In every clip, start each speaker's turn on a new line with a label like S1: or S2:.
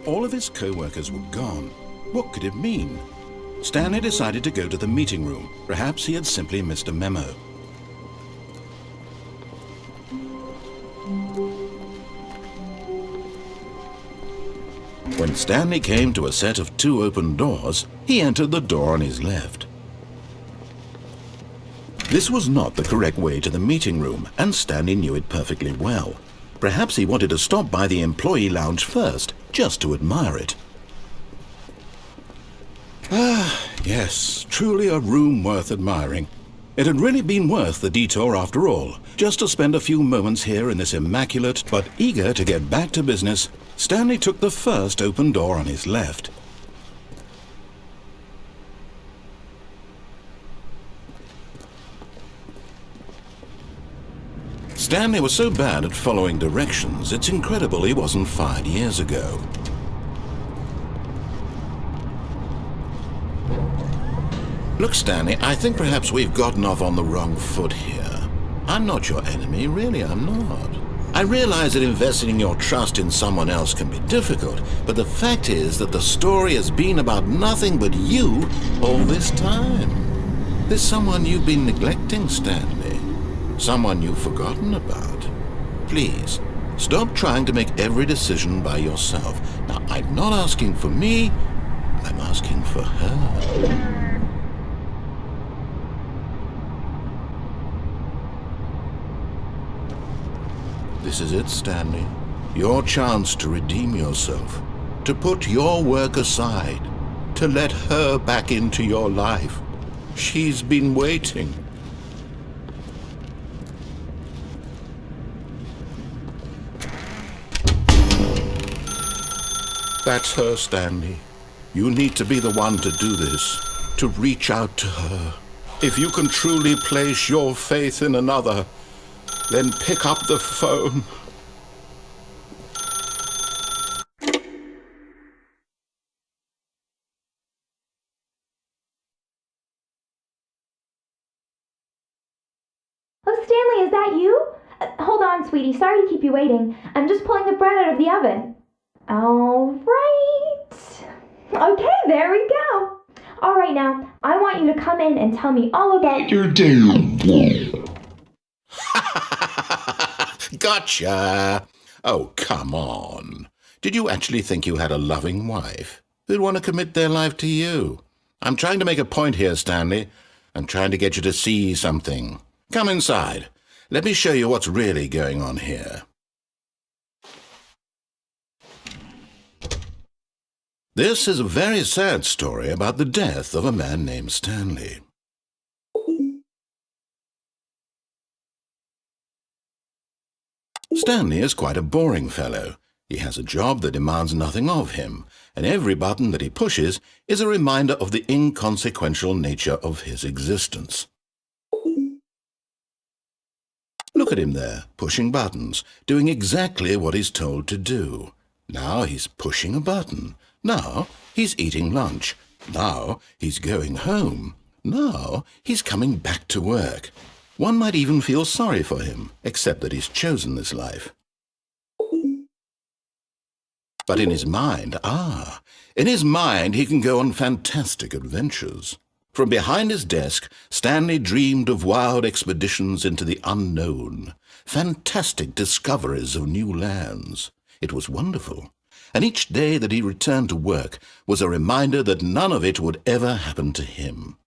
S1: all of his co-workers were gone. What could it mean? Stanley decided to go to the meeting room. Perhaps he had simply missed a memo. When Stanley came to a set of 2 open doors, he entered the door on his left. This was not the correct way to the meeting room, and Stanley knew it perfectly well. Perhaps he wanted to stop by the employee lounge first, just to admire it. Ah, yes, truly a room worth admiring. It had really been worth the detour after all, just to spend a few moments here in this immaculate, but eager to get back to business. Stanley took the first open door on his left. Stanley was so bad at following directions, it's incredible he wasn't fired years ago. Look, Stanley, I think perhaps we've gotten off on the wrong foot here. I'm not your enemy, really I'm not. I realize that investing your trust in someone else can be difficult, but the fact is that the story has been about nothing but you all this time. There's someone you've been neglecting, Stanley. Someone you've forgotten about. Please, stop trying to make every decision by yourself. Now, I'm not asking for me, I'm asking for her. This is it, Stanley. Your chance to redeem yourself, to put your work aside, to let her back into your life. She's been waiting. That's her, Stanley. You need to be the one to do this, to reach out to her. If you can truly place your faith in another, then pick up the phone.
S2: Oh, Stanley, is that you? Hold on, sweetie. Sorry to keep you waiting. I'm just pulling the bread out of the oven. All right. Okay, there we go. All right, now, I want you to come in and tell me all about your day.
S1: Gotcha! Oh, come on. Did you actually think you had a loving wife who'd want to commit their life to you? I'm trying to make a point here, Stanley. I'm trying to get you to see something. Come inside. Let me show you what's really going on here. This is a very sad story about the death of a man named Stanley. Stanley is quite a boring fellow. He has a job that demands nothing of him, and every button that he pushes is a reminder of the inconsequential nature of his existence. Look at him there, pushing buttons, doing exactly what he's told to do. Now he's pushing a button. Now he's eating lunch. Now he's going home. Now he's coming back to work. One might even feel sorry for him, except that he's chosen this life. But in his mind, he can go on fantastic adventures. From behind his desk, Stanley dreamed of wild expeditions into the unknown, fantastic discoveries of new lands. It was wonderful, and each day that he returned to work was a reminder that none of it would ever happen to him.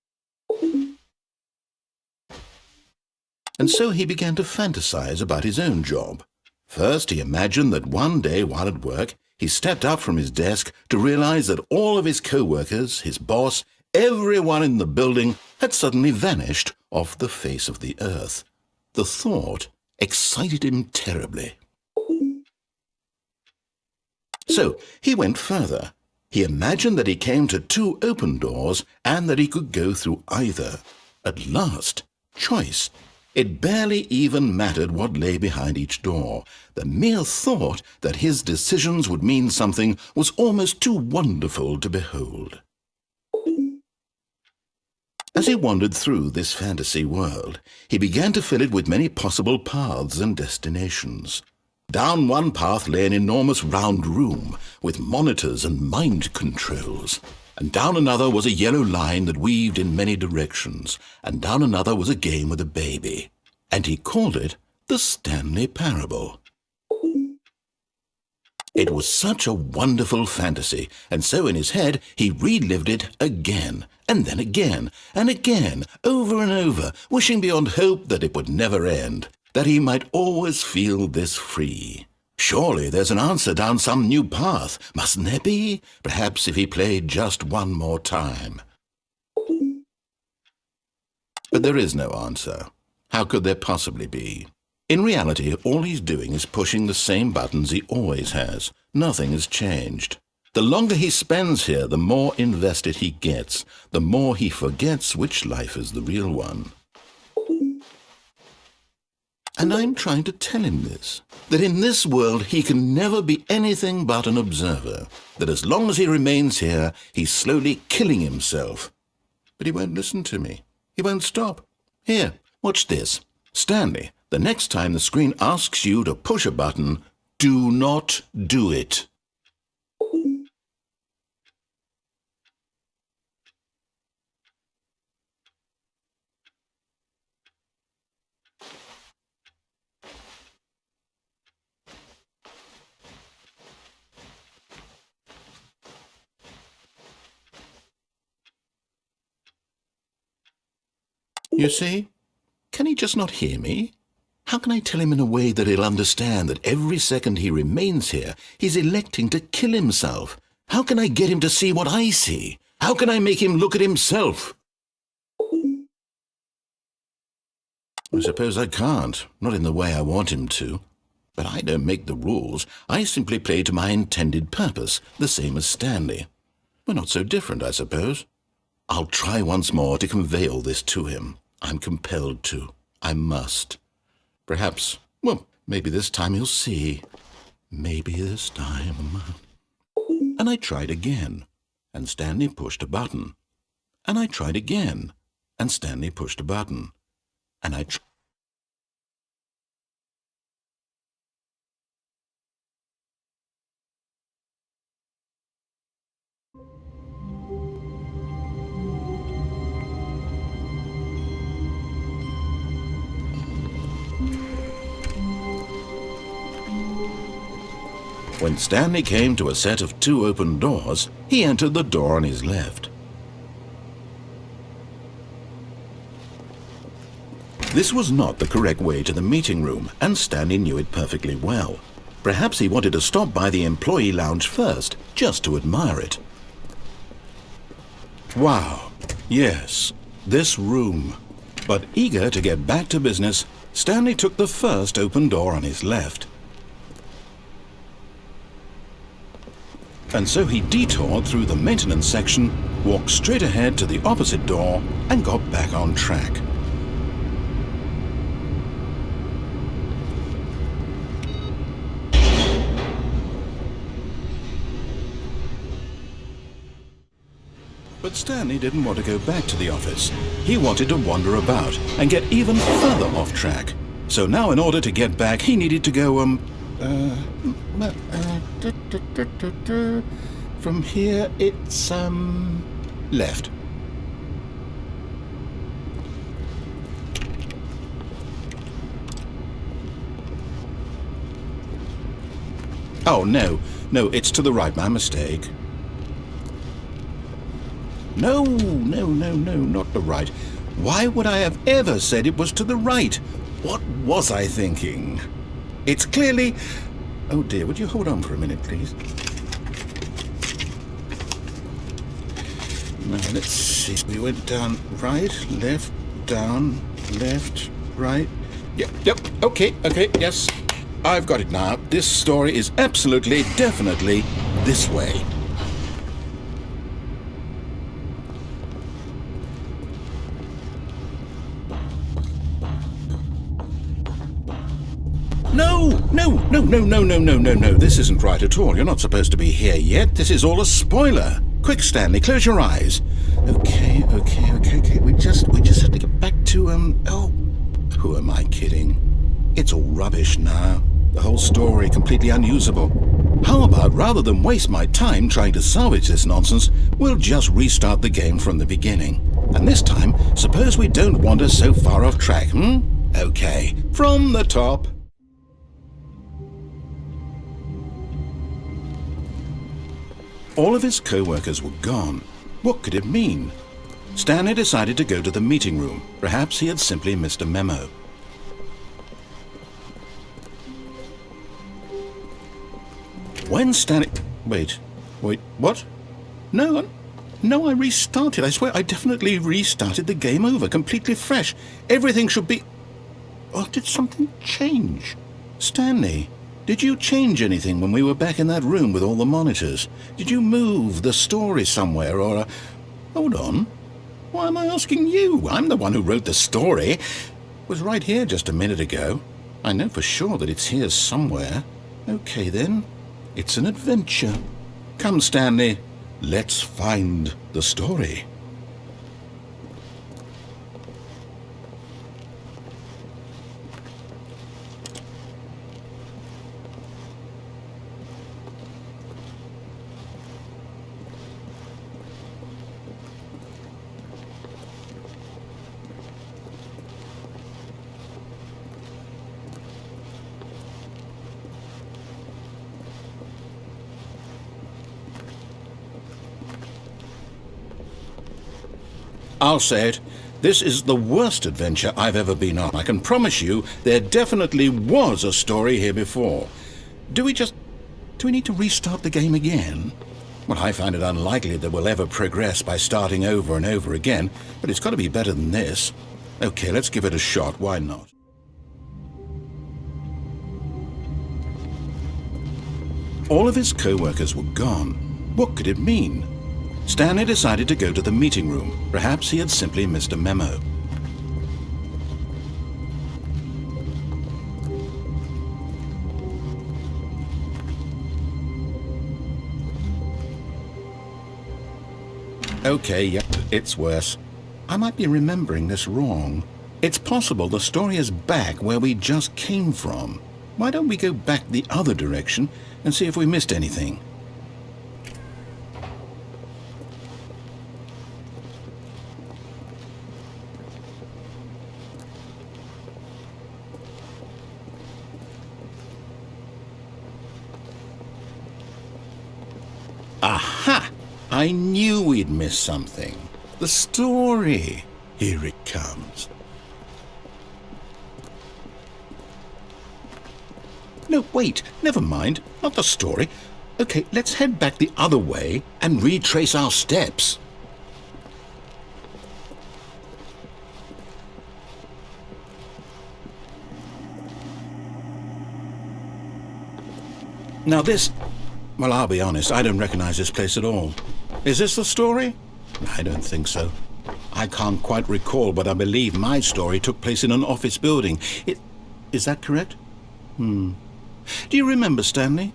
S1: And so he began to fantasize about his own job. First, he imagined that one day while at work, he stepped up from his desk to realize that all of his co-workers, his boss, everyone in the building had suddenly vanished off the face of the earth. The thought excited him terribly. So he went further. He imagined that he came to 2 open doors and that he could go through either. At last, choice. It barely even mattered what lay behind each door. The mere thought that his decisions would mean something was almost too wonderful to behold. As he wandered through this fantasy world, he began to fill it with many possible paths and destinations. Down one path lay an enormous round room with monitors and mind controls. And down another was a yellow line that weaved in many directions. And down another was a game with a baby. And he called it the Stanley Parable. It was such a wonderful fantasy, and so in his head he relived it again, and then again, and again, over and over, wishing beyond hope that it would never end, that he might always feel this free. Surely there's an answer down some new path, mustn't there be? Perhaps if he played just one more time. But there is no answer. How could there possibly be? In reality, all he's doing is pushing the same buttons he always has. Nothing has changed. The longer he spends here, the more invested he gets, the more he forgets which life is the real one. And I'm trying to tell him this, that in this world he can never be anything but an observer, that as long as he remains here, he's slowly killing himself. But he won't listen to me. He won't stop. Here, watch this. Stanley, the next time the screen asks you to push a button, do not do it. You see? Can he just not hear me? How can I tell him in a way that he'll understand that every second he remains here, he's electing to kill himself? How can I get him to see what I see? How can I make him look at himself? I suppose I can't, not in the way I want him to. But I don't make the rules. I simply play to my intended purpose, the same as Stanley. We're not so different, I suppose. I'll try once more to convey all this to him. I'm compelled to. I must. Perhaps, well, maybe this time he'll see. Maybe this time. And I tried again, and Stanley pushed a button. And I tried again, and Stanley pushed a button. And I tried. When Stanley came to a set of 2 open doors, he entered the door on his left. This was not the correct way to the meeting room, and Stanley knew it perfectly well. Perhaps he wanted to stop by the employee lounge first, just to admire it. Wow, yes, this room. But eager to get back to business, Stanley took the first open door on his left. And so he detoured through the maintenance section, walked straight ahead to the opposite door, and got back on track. But Stanley didn't want to go back to the office. He wanted to wander about and get even further off track. So now in order to get back, he needed to go, from here it's, left. Oh, no, it's to the right, my mistake. No, not the right. Why would I have ever said it was to the right? What was I thinking? It's clearly... Oh dear, would you hold on for a minute, please? Now, let's see. We went down right, left, down, left, right. Yep, okay, yes. I've got it now. This story is absolutely, definitely this way. No. This isn't right at all. You're not supposed to be here yet. This is all a spoiler. Quick, Stanley, close your eyes. Okay. We just have to get back to, oh, who am I kidding? It's all rubbish now. The whole story completely unusable. How about, rather than waste my time trying to salvage this nonsense, we'll just restart the game from the beginning. And this time, suppose we don't wander so far off track, Okay, from the top. All of his co-workers were gone. What could it mean? Stanley decided to go to the meeting room. Perhaps he had simply missed a memo. When Stanley... Wait, what? No, I restarted. I swear I definitely restarted the game over, completely fresh. Everything should be... Or did something change? Stanley, did you change anything when we were back in that room with all the monitors? Did you move the story somewhere or... Hold on. Why am I asking you? I'm the one who wrote the story. It was right here just a minute ago. I know for sure that it's here somewhere. Okay then. It's an adventure. Come, Stanley. Let's find the story. I'll say it. This is the worst adventure I've ever been on. I can promise you there definitely was a story here before. Do we need to restart the game again? Well, I find it unlikely that we'll ever progress by starting over and over again, but it's got to be better than this. Okay, let's give it a shot. Why not? All of his co-workers were gone. What could it mean? Stanley decided to go to the meeting room. Perhaps he had simply missed a memo. Okay, yep, it's worse. I might be remembering this wrong. It's possible the story is back where we just came from. Why don't we go back the other direction and see if we missed anything? Aha! I knew we'd miss something. The story. Here it comes. No, wait. Never mind. Not the story. Okay, let's head back the other way and retrace our steps. Now this... Well, I'll be honest, I don't recognize this place at all. Is this the story? I don't think so. I can't quite recall, but I believe my story took place in an office building. Is that correct? Do you remember, Stanley?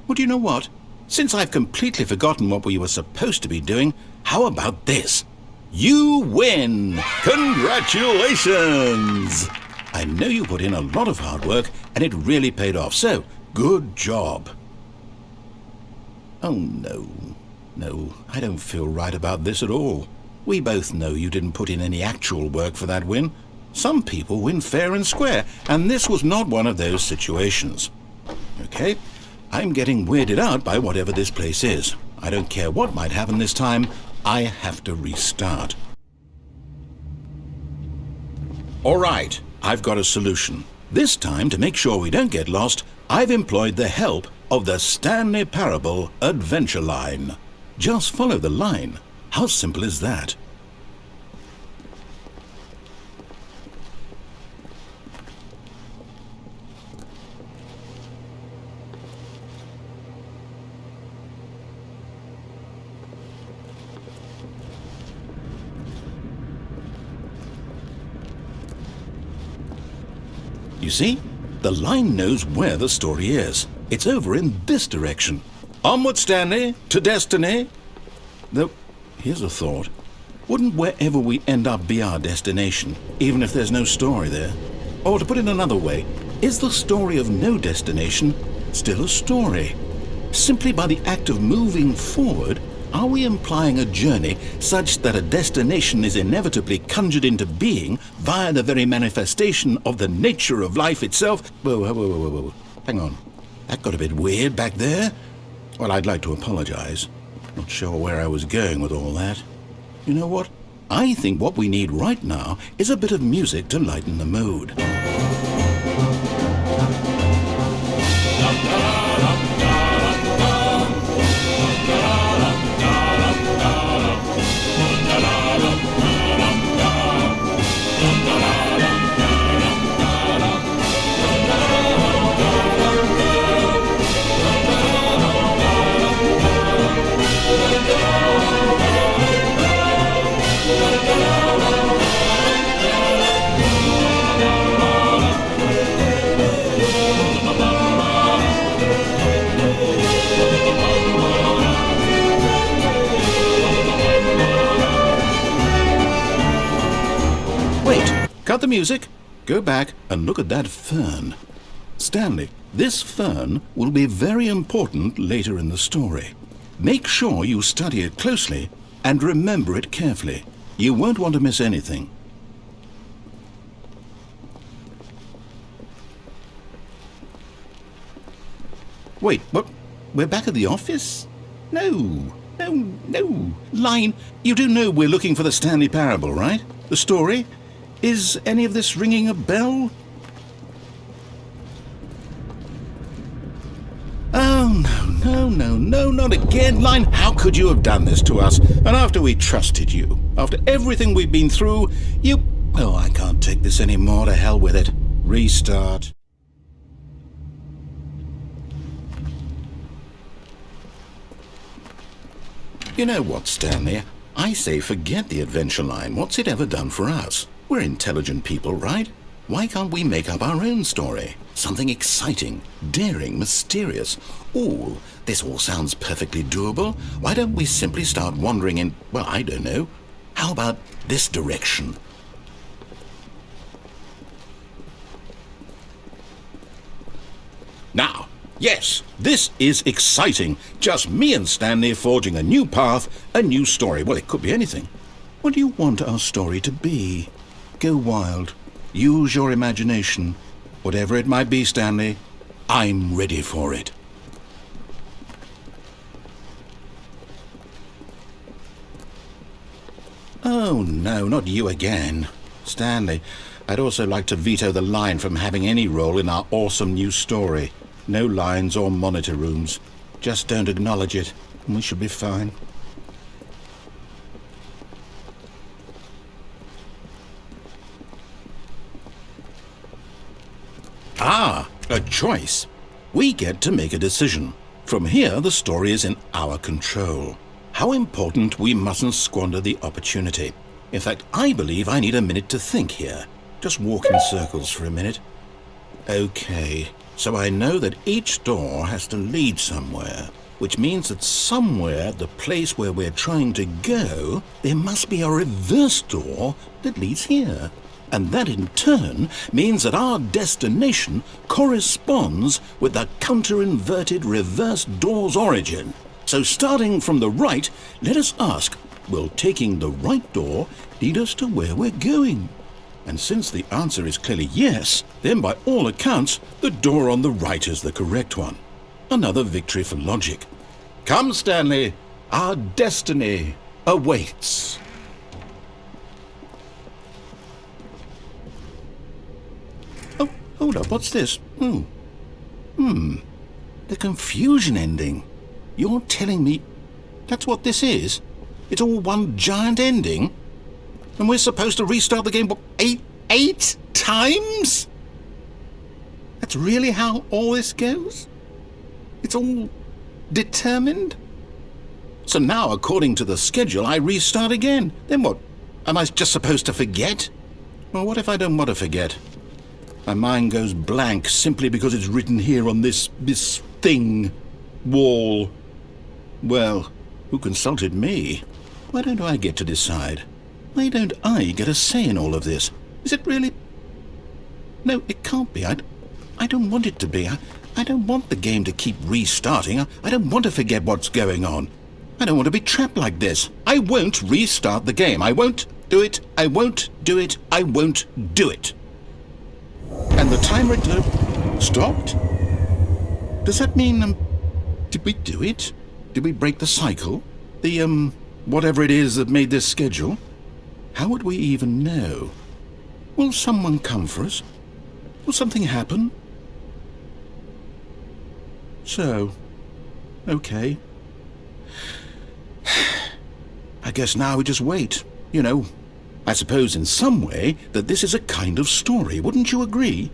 S1: Well, do you know what? Since I've completely forgotten what we were supposed to be doing, how about this? You win! Congratulations! I know you put in a lot of hard work, and it really paid off, so good job. Oh, no, I don't feel right about this at all. We both know you didn't put in any actual work for that win. Some people win fair and square, and this was not one of those situations. Okay, I'm getting weirded out by whatever this place is. I don't care what might happen this time, I have to restart. All right, I've got a solution. This time, to make sure we don't get lost, I've employed the help of the Stanley Parable adventure line. Just follow the line. How simple is that? You see? The line knows where the story is. It's over in this direction. Onward, Stanley, to destiny. Though, here's a thought. Wouldn't wherever we end up be our destination, even if there's no story there? Or to put it another way, Is the story of no destination still a story? Simply by the act of moving forward, are we implying a journey such that a destination is inevitably conjured into being via the very manifestation of the nature of life itself? Whoa. Hang on. That got a bit weird back there. Well, I'd like to apologize. Not sure where I was going with all that. You know what? I think what we need right now is a bit of music to lighten the mood. Cut the music, go back and look at that fern. Stanley, this fern will be very important later in the story. Make sure you study it closely and remember it carefully. You won't want to miss anything. Wait, what? We're back at the office? No. Line, you do know we're looking for the Stanley Parable, right? The story? Is any of this ringing a bell? Oh, no, not again. Line, how could you have done this to us? And after we trusted you, after everything we've been through, you... Oh, I can't take this anymore. To hell with it. Restart. You know what, Stanley? I say forget the adventure line. What's it ever done for us? We're intelligent people, right? Why can't we make up our own story? Something exciting, daring, mysterious. Ooh, this all sounds perfectly doable. Why don't we simply start wandering in, well, I don't know. How about this direction? Now, yes, this is exciting. Just me and Stanley forging a new path, a new story. Well, it could be anything. What do you want our story to be? Go wild. Use your imagination. Whatever it might be, Stanley, I'm ready for it. Oh, no, not you again. Stanley, I'd also like to veto the line from having any role in our awesome new story. No lines or monitor rooms. Just don't acknowledge it, and we should be fine. Ah, a choice. We get to make a decision. From here, the story is in our control. How important we mustn't squander the opportunity. In fact, I believe I need a minute to think here. Just walk in circles for a minute. Okay, so I know that each door has to lead somewhere, which means that somewhere at the place where we're trying to go, there must be a reverse door that leads here. And that in turn means that our destination corresponds with the counter-inverted reverse door's origin. So starting from the right, let us ask, will taking the right door lead us to where we're going? And since the answer is clearly yes, then by all accounts, the door on the right is the correct one. Another victory for logic. Come, Stanley, our destiny awaits. Oh, hold up, what's this? The confusion ending. You're telling me that's what this is? It's all one giant ending? And we're supposed to restart the game, what, eight times? That's really how all this goes? It's all determined? So now, according to the schedule, I restart again. Then what? Am I just supposed to forget? Well, what if I don't want to forget? My mind goes blank simply because it's written here on this thing, wall. Well, who consulted me? Why don't I get to decide? Why don't I get a say in all of this? Is it really? No, it can't be. I don't want it to be. I don't want the game to keep restarting. I don't want to forget what's going on. I don't want to be trapped like this. I won't restart the game. I won't do it. I won't do it. I won't do it. And the timer stopped? Does that mean, did we do it? Did we break the cycle? The, whatever it is that made this schedule? How would we even know? Will someone come for us? Will something happen? So, okay. I guess now we just wait. You know, I suppose in some way that this is a kind of story, wouldn't you agree?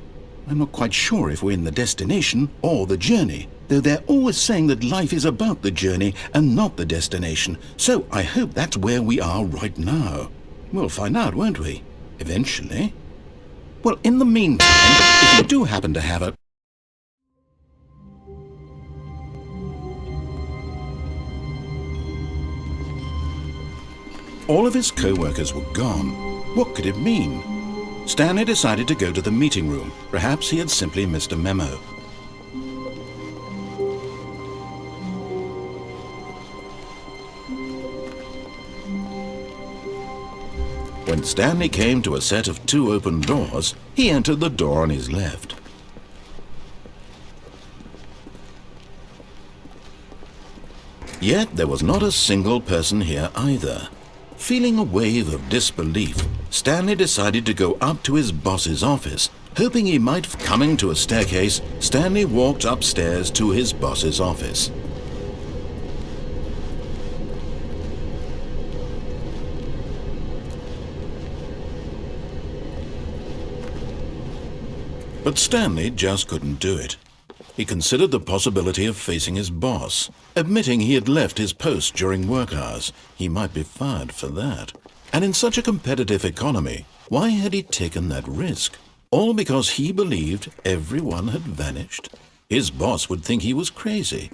S1: I'm not quite sure if we're in the destination or the journey, though they're always saying that life is about the journey and not the destination, so I hope that's where we are right now. We'll find out, won't we? Eventually. Well, in the meantime, if you do happen to have a... All of his co-workers were gone. What could it mean? Stanley decided to go to the meeting room. Perhaps he had simply missed a memo. When Stanley came to a set of 2 open doors, he entered the door on his left. Yet there was not a single person here either. Feeling a wave of disbelief, Stanley decided to go up to his boss's office. Hoping he might coming to a staircase, Stanley walked upstairs to his boss's office. But Stanley just couldn't do it. He considered the possibility of facing his boss. Admitting he had left his post during work hours, he might be fired for that. And in such a competitive economy, why had he taken that risk? All because he believed everyone had vanished? His boss would think he was crazy.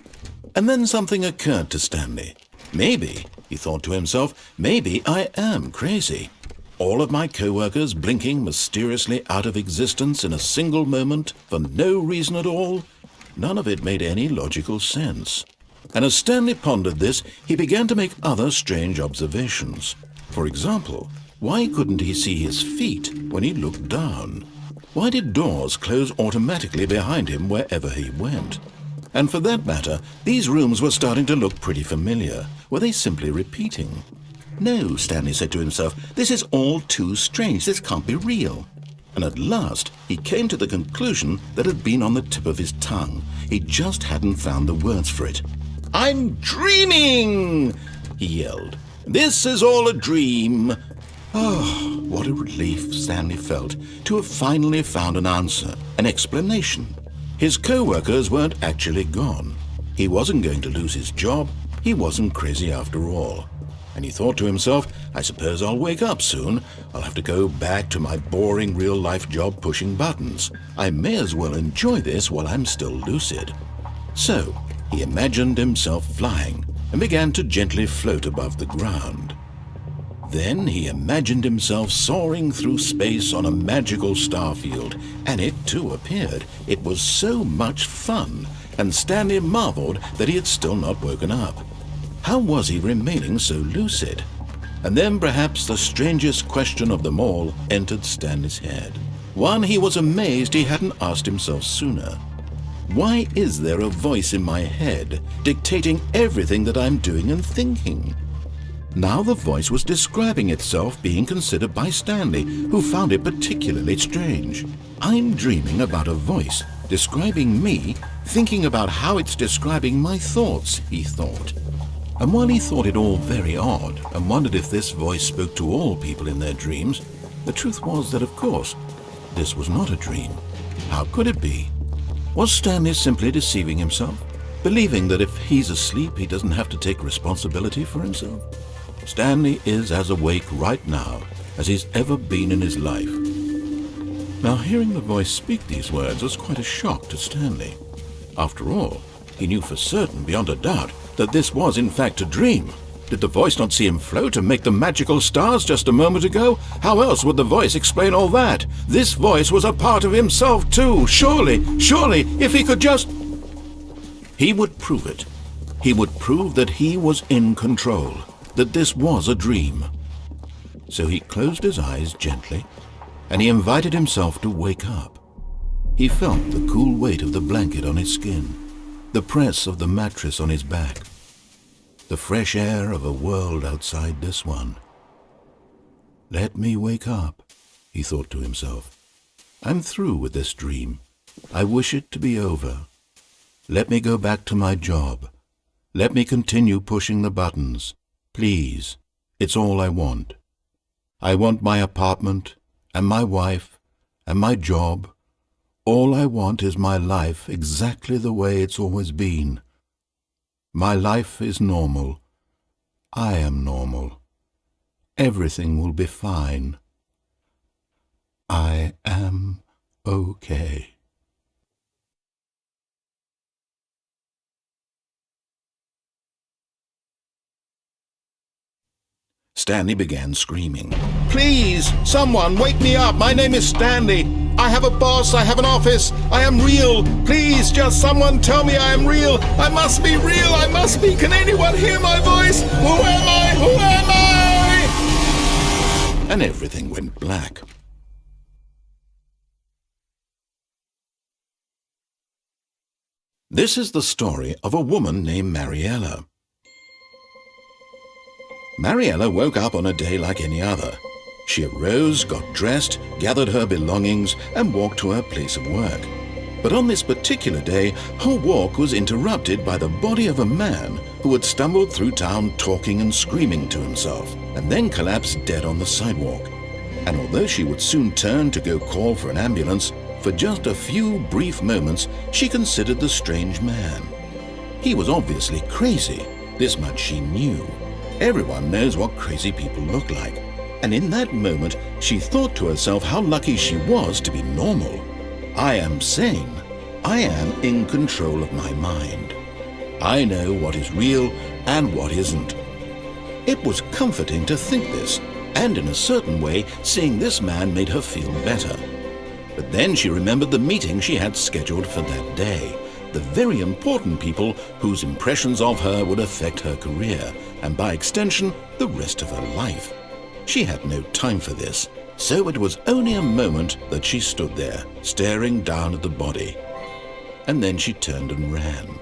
S1: And then something occurred to Stanley. Maybe, he thought to himself, maybe I am crazy. All of my co-workers blinking mysteriously out of existence in a single moment for no reason at all? None of it made any logical sense. And as Stanley pondered this, he began to make other strange observations. For example, why couldn't he see his feet when he looked down? Why did doors close automatically behind him wherever he went? And for that matter, these rooms were starting to look pretty familiar. Were they simply repeating? No, Stanley said to himself, this is all too strange. This can't be real. And at last, he came to the conclusion that had been on the tip of his tongue. He just hadn't found the words for it. I'm dreaming, he yelled. This is all a dream. Oh, what a relief Stanley felt to have finally found an answer, an explanation. His co-workers weren't actually gone. He wasn't going to lose his job. He wasn't crazy after all. And he thought to himself, I suppose I'll wake up soon. I'll have to go back to my boring real-life job pushing buttons. I may as well enjoy this while I'm still lucid. So, he imagined himself flying and began to gently float above the ground. Then he imagined himself soaring through space on a magical starfield, and it too appeared. It was so much fun, and Stanley marveled that he had still not woken up. How was he remaining so lucid? And then perhaps the strangest question of them all entered Stanley's head. One he was amazed he hadn't asked himself sooner. Why is there a voice in my head dictating everything that I'm doing and thinking? Now the voice was describing itself being considered by Stanley, who found it particularly strange. I'm dreaming about a voice describing me, thinking about how it's describing my thoughts, he thought. And while he thought it all very odd and wondered if this voice spoke to all people in their dreams, the truth was that, of course, this was not a dream. How could it be? Was Stanley simply deceiving himself, believing that if he's asleep, he doesn't have to take responsibility for himself? Stanley is as awake right now as he's ever been in his life. Now, hearing the voice speak these words was quite a shock to Stanley. After all, he knew for certain, beyond a doubt, that this was in fact a dream. Did the voice not see him float and make the magical stars just a moment ago? How else would the voice explain all that? This voice was a part of himself too. Surely, if he could just... He would prove it. He would prove that he was in control, that this was a dream. So he closed his eyes gently, and he invited himself to wake up. He felt the cool weight of the blanket on his skin, the press of the mattress on his back, the fresh air of a world outside this one. Let me wake up, he thought to himself. I'm through with this dream. I wish it to be over. Let me go back to my job. Let me continue pushing the buttons. Please, it's all I want. I want my apartment, and my wife, and my job. All I want is my life exactly the way it's always been. My life is normal. I am normal. Everything will be fine. I am okay. Stanley began screaming. Please, someone, wake me up. My name is Stanley. I have a boss. I have an office. I am real. Please, just someone tell me I am real. I must be real. I must be. Can anyone hear my voice? Who am I? Who am I? And everything went black. This is the story of a woman named Mariella. Mariella woke up on a day like any other. She arose, got dressed, gathered her belongings, and walked to her place of work. But on this particular day, her walk was interrupted by the body of a man who had stumbled through town talking and screaming to himself, and then collapsed dead on the sidewalk. And although she would soon turn to go call for an ambulance, for just a few brief moments she considered the strange man. He was obviously crazy. This much she knew. Everyone knows what crazy people look like. And in that moment, she thought to herself how lucky she was to be normal. I am sane. I am in control of my mind. I know what is real and what isn't. It was comforting to think this, and in a certain way, seeing this man made her feel better. But then she remembered the meeting she had scheduled for that day. The very important people whose impressions of her would affect her career, and by extension, the rest of her life. She had no time for this, so it was only a moment that she stood there, staring down at the body. And then she turned and ran.